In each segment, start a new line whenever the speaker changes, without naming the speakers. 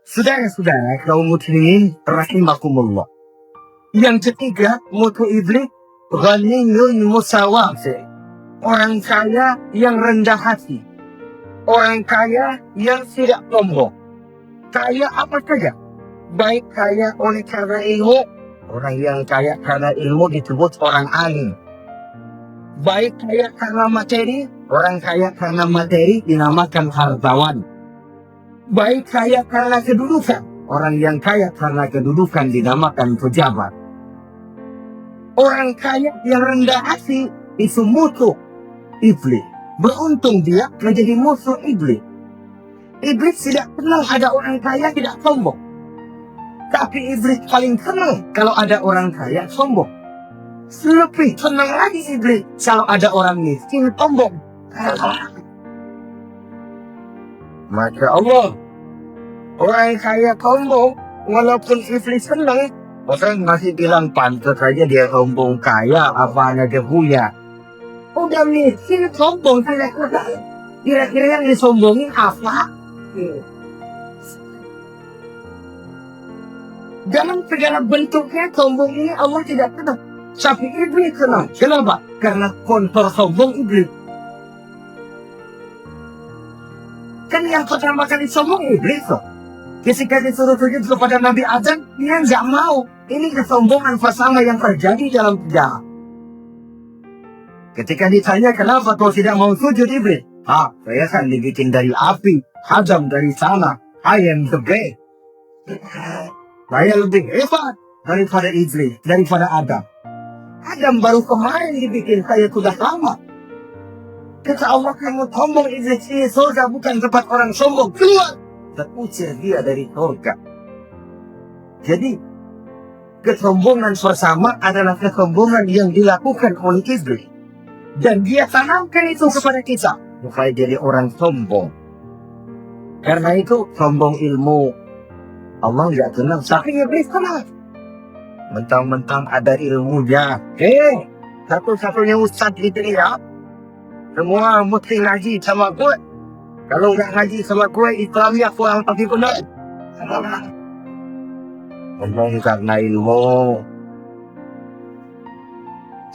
Saudara-saudara kaum muslimin rahimakumullah. Yang ketiga, mutu iblis ghaniyun musawwaf. Orang kaya yang rendah hati. Orang kaya yang tidak sombong. Kaya apa saja. Baik kaya oleh karena ilmu. Orang yang kaya karena ilmu disebut orang alim. Baik kaya karena materi. Orang kaya karena materi dinamakan hartawan. Baik kaya karena kedudukan. Orang yang kaya karena kedudukan dinamakan pejabat. Orang kaya yang rendah hati itu musuh iblis. Beruntung dia menjadi musuh iblis. Iblis tidak senang ada orang kaya tidak sombong. Tapi iblis paling senang kalau ada orang kaya sombong. Lebih senang lagi iblis kalau ada orang miskin sombong. Masya Allah. Orang kaya sombong, walaupun iblis senang, orang masih bilang pantas saja dia sombong kaya, apanya dia punya. Udah miskin sombong saya udah. Kira-kira yang disombongin apa? Dalam segala bentuknya sombong ini Allah tidak senang. Tapi iblis senang. Kenapa? Karena kontor sombong iblis. Kan yang pertama kali sombong iblis loh. Ketika disuruh sujud kepada Nabi Adam, dia nggak mau. Ini kesombongan pertama yang terjadi dalam sejarah. Ketika ditanya kenapa kau tidak mau sujud iblis? Saya kan dibikin dari api, Adam dari sana. I am the best. Saya lebih hebat daripada iblis, daripada Adam. Adam baru kemarin dibikin, saya sudah lama. Kata Allah, kamu sombong iblis, ini surga bukan tempat orang sombong. Keluar! Terusir dia dari surga. Jadi, kesombongan bersama adalah kesombongan yang dilakukan oleh iblis. Dan dia tanamkan itu kepada kita supaya jadi orang sombong. Karena itu sombong ilmu Allah nggak senang, tapi iblis senang. Mentang-mentang ada ilmunya. Satu-satunya ustadz itu ya. Semua mesti ngaji sama gue. Kalau nggak ngaji sama gue, Islamnya kurang tapi benar. Sombong karena ilmu.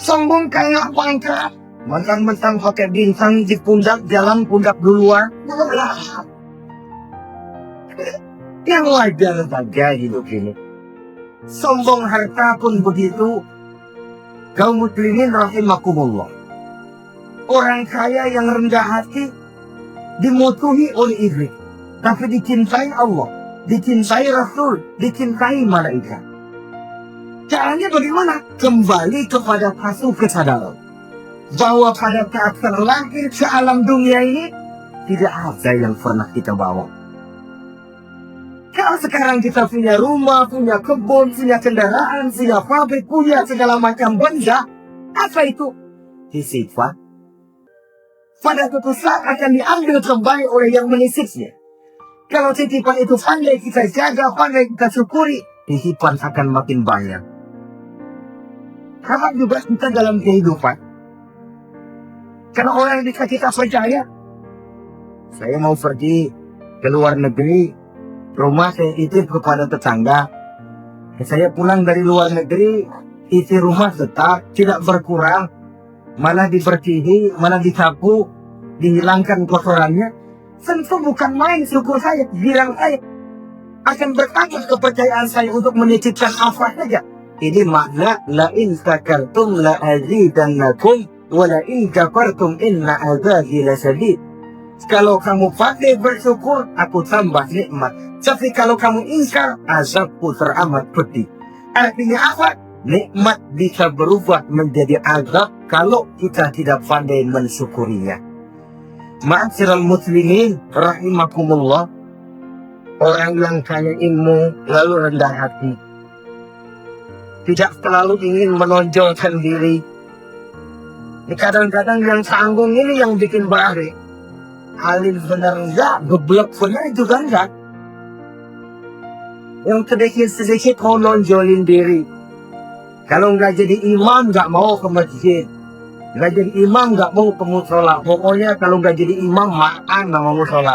Sombong karena pangkat. Mentang-mentang pakai bintang di pundak, jalan pundak duluan. Yang wajar saja hidup ini. Sombong harta pun begitu. Kaum muslimin rahimakumullah. Orang kaya yang rendah hati dimusuhi oleh iblis. Tapi dicintai Allah, dicintai Rasul, dicintai malaikat. Caranya bagaimana? Kembali kepada satu kesadaran. Bahwa pada saat terlahir ke alam dunia ini, tidak ada yang pernah kita bawa. Kalau sekarang kita punya rumah, punya kebun, punya kendaraan, punya pabrik, punya segala macam benda, apa itu? Sifat. Pada suatu saat akan diambil kembali oleh yang menisipnya. Kalau titipan itu pandai kita jaga, pandai kita syukuri, titipan akan makin banyak. Sama juga kita dalam kehidupan. Karena orang yang bisa kita percaya. Saya mau pergi ke luar negeri, rumah saya titip kepada tetangga. Saya pulang dari luar negeri, isi rumah tetap tidak berkurang, malah dibersihi, malah disapu, dihilangkan kotorannya. Tentu bukan main syukur saya, bilang saya akan bertambah kepercayaan saya untuk menitipkan apa saja. Ini makna la in sakartum la azidannakum wa la in kafartum inna azabi lasyadid. Kalau kamu pandai bersyukur, aku tambah nikmat. Tapi kalau kamu ingkar, azabku teramat pedih. Artinya apa? Nikmat bisa berubah menjadi azab kalau kita tidak pandai mensyukurinya. Ma'asyiral muslimin rahimakumullah. Orang yang kaya ilmu lalu rendah hati, tidak selalu ingin menonjolkan diri. Kadang-kadang yang sanggung ini yang bikin bahaya. Alim benar enggak, geblek benar juga enggak. Yang sedikit-sedikit mau nonjolin diri. Kalau nggak jadi imam nggak mau ke masjid. Nggak jadi imam nggak mau ke musola. Pokoknya kalau nggak jadi imam makan nggak mau musola.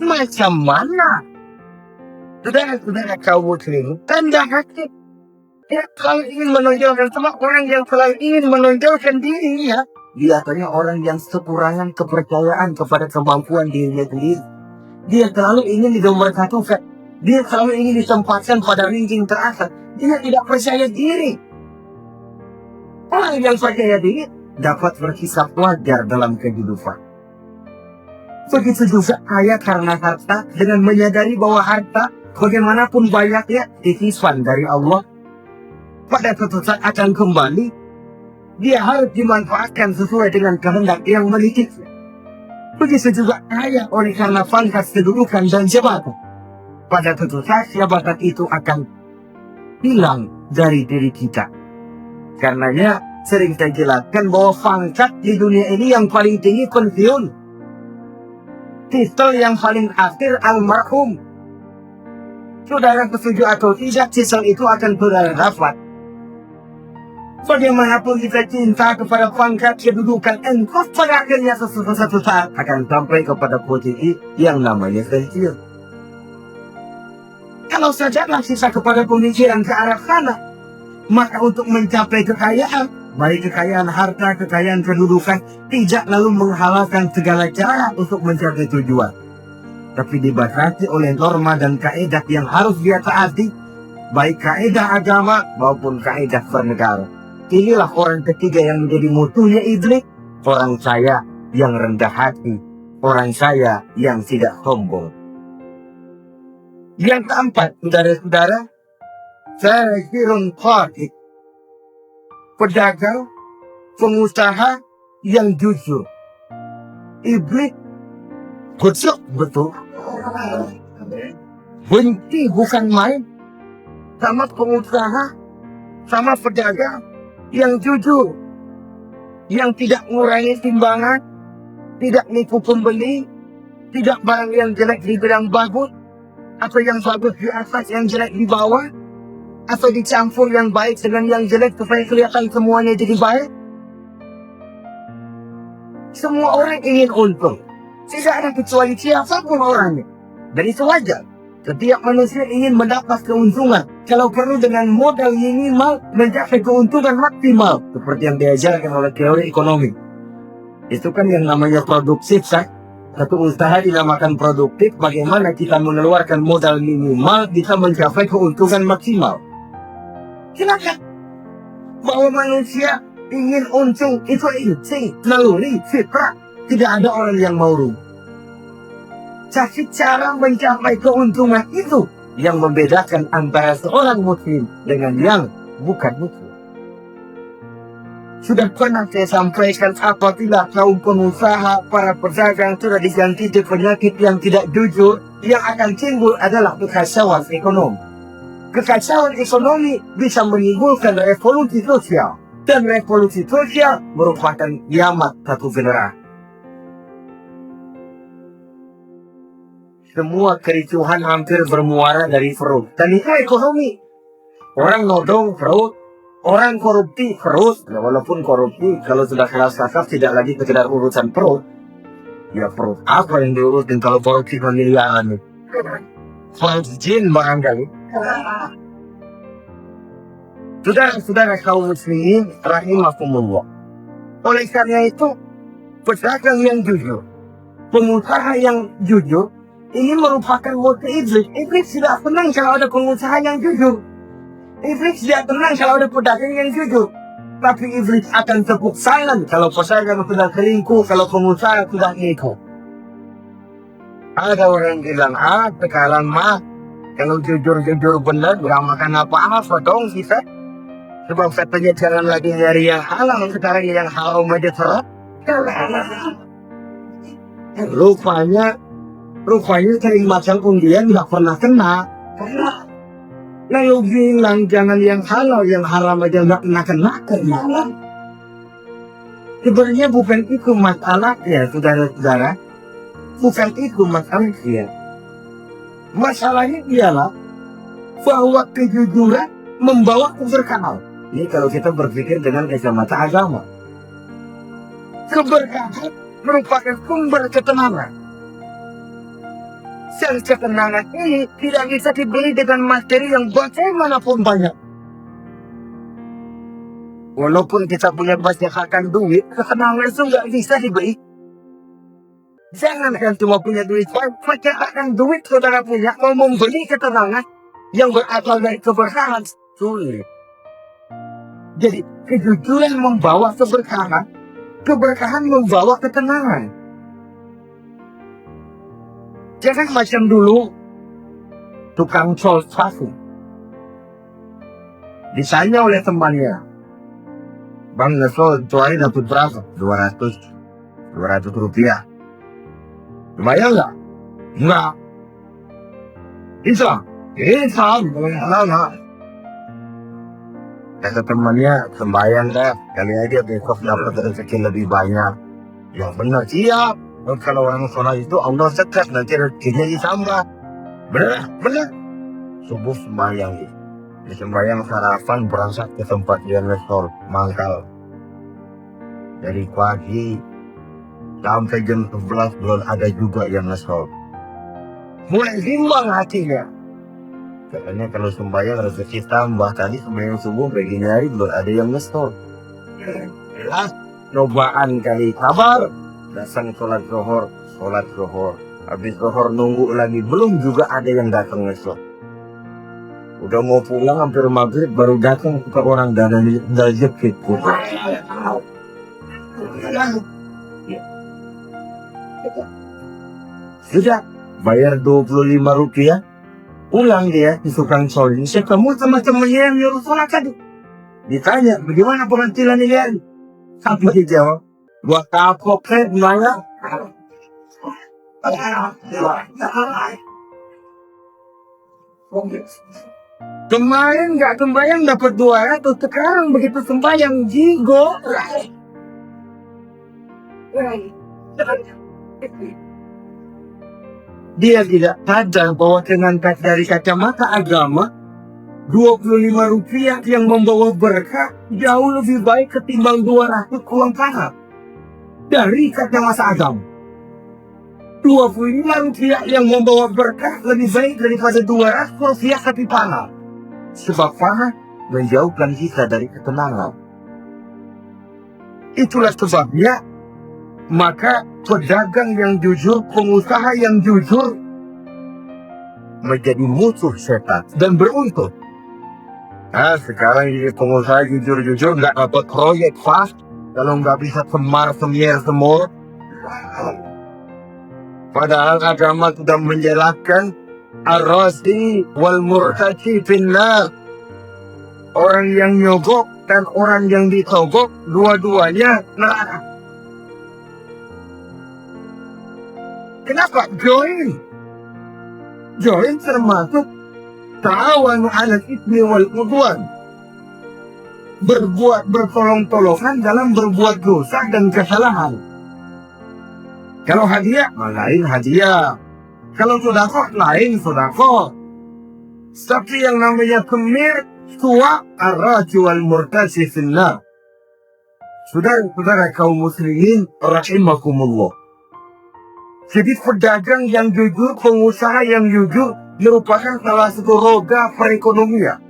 Macam mana? Saudara-saudara kaum muslim, tanda hati. Dia selalu ingin menonjolkan, sama orang yang selalu ingin menonjolkan dirinya, biasanya orang yang kekurangan kepercayaan kepada kemampuan dirinya sendiri. Dia selalu ingin dinomorkatukan. Dia selalu ingin ditempatkan pada ranking teratas. Dia tidak percaya diri. Orang yang percaya diri dapat berkisah wajar dalam kehidupan. Begitu juga kaya karena harta, dengan menyadari bahwa harta bagaimanapun banyaknya titipan dari Allah, pada suatu saat akan kembali. Dia harus dimanfaatkan sesuai dengan kehendak yang memilikinya. Begitu juga kaya oleh karena pangkat, kedudukan, dan jabatan. Pada suatu saat jabatan itu akan hilang dari diri kita. Karenanya sering saya jelaskan bahwa pangkat di dunia ini yang paling tinggi pensiun. Titel yang paling akhir almarhum. Saudara setuju atau tidak, titel itu akan saudara dapat. Bagaimanapun kita cinta kepada pangkat, kedudukan, engkau pada akhirnya satu saat akan sampai kepada posisi yang namanya pensiun. Kalau saja sisa kepada pemikiran ke arah sana, maka untuk mencapai kekayaan, baik kekayaan harta, kekayaan kedudukan, tidak lalu menghalalkan segala cara untuk mencapai tujuan, tapi dibatasi oleh norma dan kaedah yang harus dia taati, baik kaedah agama maupun kaedah bernegara. Inilah orang ketiga yang menjadi musuhnya iblis, orang kaya yang rendah hati, orang kaya yang tidak sombong. Yang keempat, saudara-saudara, Zahirun Qadid, pedagang, pengusaha yang jujur. Iblis kucuk betul, benci bukan main sama pengusaha, sama pedagang yang jujur, yang tidak mengurangi timbangan, tidak nipu pembeli, tidak barang yang jelek dibilang bagus, atau yang bagus di atas, yang jelek di bawah, atau dicampur yang baik dengan yang jelek supaya kelihatan semuanya jadi baik. Semua orang ingin untung, tidak ada kecuali siapapun orangnya, dan itu wajar. Setiap manusia ingin mendapat keuntungan, kalau perlu dengan modal minimal mencapai keuntungan maksimal, seperti yang diajarkan oleh teori ekonomi. Itu kan yang namanya produktif, kan? Satu usaha dinamakan produktif, bagaimana kita mengeluarkan modal minimal bisa mencapai keuntungan maksimal. Silakan. Bahwa manusia ingin untung itu insting, naluri, fitrah. Tidak ada orang yang mau rugi. Tapi cara mencapai keuntungan itu yang membedakan antara seorang muslim dengan yang bukan muslim. Sudah pernah saya sampaikan, apabila kaum pengusaha, para pedagang sudah diganti penyakit yang tidak jujur, yang akan timbul adalah kekacauan ekonomi. Kekacauan ekonomi bisa menimbulkan revolusi sosial, dan revolusi sosial merupakan kiamat satu generasi. Semua kericuhan hampir bermuara dari perut. Dan itu ekonomi. Orang nodong perut, orang korupsi perut. Ya, walaupun korupsi kalau sudah kelas kakap tidak lagi sekedar urusan perut. Ya perut apa yang diurusin kalau korupsi miliaran? Fals jin barangkali. Saudara-saudara kaum muslimin rahimakumullah. Oleh karena itu, pedagang yang jujur, pengusaha yang jujur, ini merupakan musuh iblis. Iblis tidak tenang kalau ada pengusaha yang jujur. Iblis tidak tenang kalau ada pedagang yang jujur. Tapi iblis akan tepuk tangan kalau pedagang sudah selingkuh, kalau pengusaha sudah ngikut. Ada orang bilang, sekarang mah kalau jujur-jujur benar, gak makan apa-apa dong kita. Sebab katanya jangan lagi nyari yang halal, sekarang yang haram aja serap. Rupanya sering macam undian nggak pernah kena. Lalu bilang jangan yang halal, yang haram aja nggak kena. Sebenarnya bukan itu masalahnya, saudara-saudara. Bukan itu masalahnya. Masalahnya ialah bahwa kejujuran membawa keberkahan. Ini kalau kita berpikir dengan kacamata agama. Keberkahan merupakan sumber ketenangan. Dan ketenangan ini tidak bisa dibeli dengan materi yang bagaimanapun banyak. Walaupun kita punya banyak akan duit, ketenangan itu nggak bisa dibeli. Jangan kan cuma punya duit, banyak akan duit saudara punya, mau membeli ketenangan yang berasal dari keberkahan, sulit. Jadi kejujuran membawa keberkahan, keberkahan membawa ketenangan. Jangan macam dulu tukang sol sepatu. Ditanya oleh temannya, Bang Nesol, itu hari dapat berapa? 200 rupiah. Lumayan nggak? Enggak. Bisa? Bisa. Enggak. Kata temannya, sembahyang deh. Kali aja besok dapat rezeki lebih banyak. Yang benar, siap. Kalau orang sholat itu Allah sekat, nanti rezekinya ditambah. Benar. Subuh sembahyang. Di sembahyang sarapan berangkat ke tempat dia ngesol, mangkal. Dari pagi sampai jam 11 belum ada juga yang ngesol. Mulai bimbang hatinya. Katanya kalau sembahyang rezeki tambah, tadi sembahyang subuh begini hari belum ada yang ngesol. Jelas cobaan kali, sabar. Datang sholat zuhur. Habis zuhur nunggu lagi, belum juga ada yang datang ngesol. Udah mau pulang hampir maghrib baru datang ke orang dan jepit. Sudah bayar 25 rupiah, pulang dia di tukang sol. Saya ketemu sama temannya yang nyuruh sholat tadi. Ditanya, bagaimana penghasilan ini hari? Apa dijawab? Gua kapok gimana? Kemarin nggak sembahyang dapat 200, sekarang begitu sembahyang jigo. Dia tidak sadar bahwa dengan dari kacamata agama, 25 rupiah yang membawa berkah jauh lebih baik ketimbang 200 uang panas. Dari kacamata agama, 25 rupiah yang membawa berkah lebih baik daripada 200 rupiah tapi panas. Sebab panas menjauhkan kita dari ketenangan. Itulah sebabnya, maka pedagang yang jujur, pengusaha yang jujur menjadi musuh setan dan beruntung. Nah, sekarang jadi pengusaha jujur-jujur nggak dapat proyek fast kalau nggak bisa semar-semir semur. Padahal agama sudah menjelaskan ar-rasi wal murtasi finnar. Orang yang nyogok dan orang yang disogok dua-duanya neraka. Kenapa? Join termasuk ta'awanu 'alal itsmi wal 'udwan. Bertolong-tolongan dalam berbuat dosa dan kesalahan. Kalau hadiah, lain hadiah. Kalau sedekah, lain sedekah. Tapi yang namanya kemir, suwa, ar-rasi wal murtasi finnar. Saudara kaum muslimin rahimakumullah. Jadi pedagang yang jujur, pengusaha yang jujur merupakan salah satu roda perekonomian.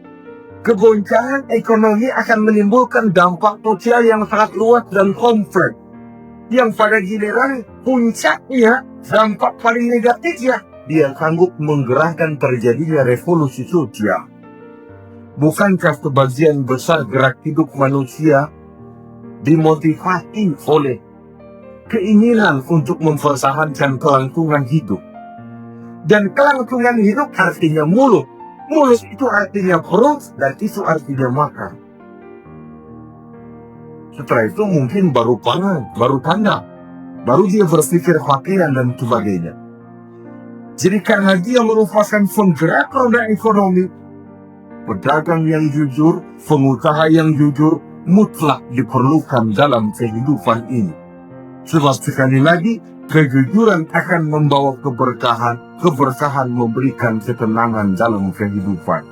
Kegoncangan ekonomi akan menimbulkan dampak sosial yang sangat luas dan kompleks. Yang pada giliran puncaknya, dampak paling negatifnya, dia sanggup menggerakkan terjadinya revolusi sosial. Bukankah sebagian besar gerak hidup manusia dimotivasi oleh keinginan untuk mempertahankan kelangsungan hidup? Dan kelangsungan hidup artinya mulut. Mulut itu artinya perut, dan itu artinya makan. Setelah itu mungkin baru pangan, baru tanda, baru dia berpikir pakaian dan sebagainya. Jadi karena dia merupakan penggerak roda ekonomi, pedagang yang jujur, pengusaha yang jujur mutlak diperlukan dalam kehidupan ini. Sebab sekali lagi, kejujuran akan membawa keberkahan, keberkahan memberikan ketenangan dalam kehidupan.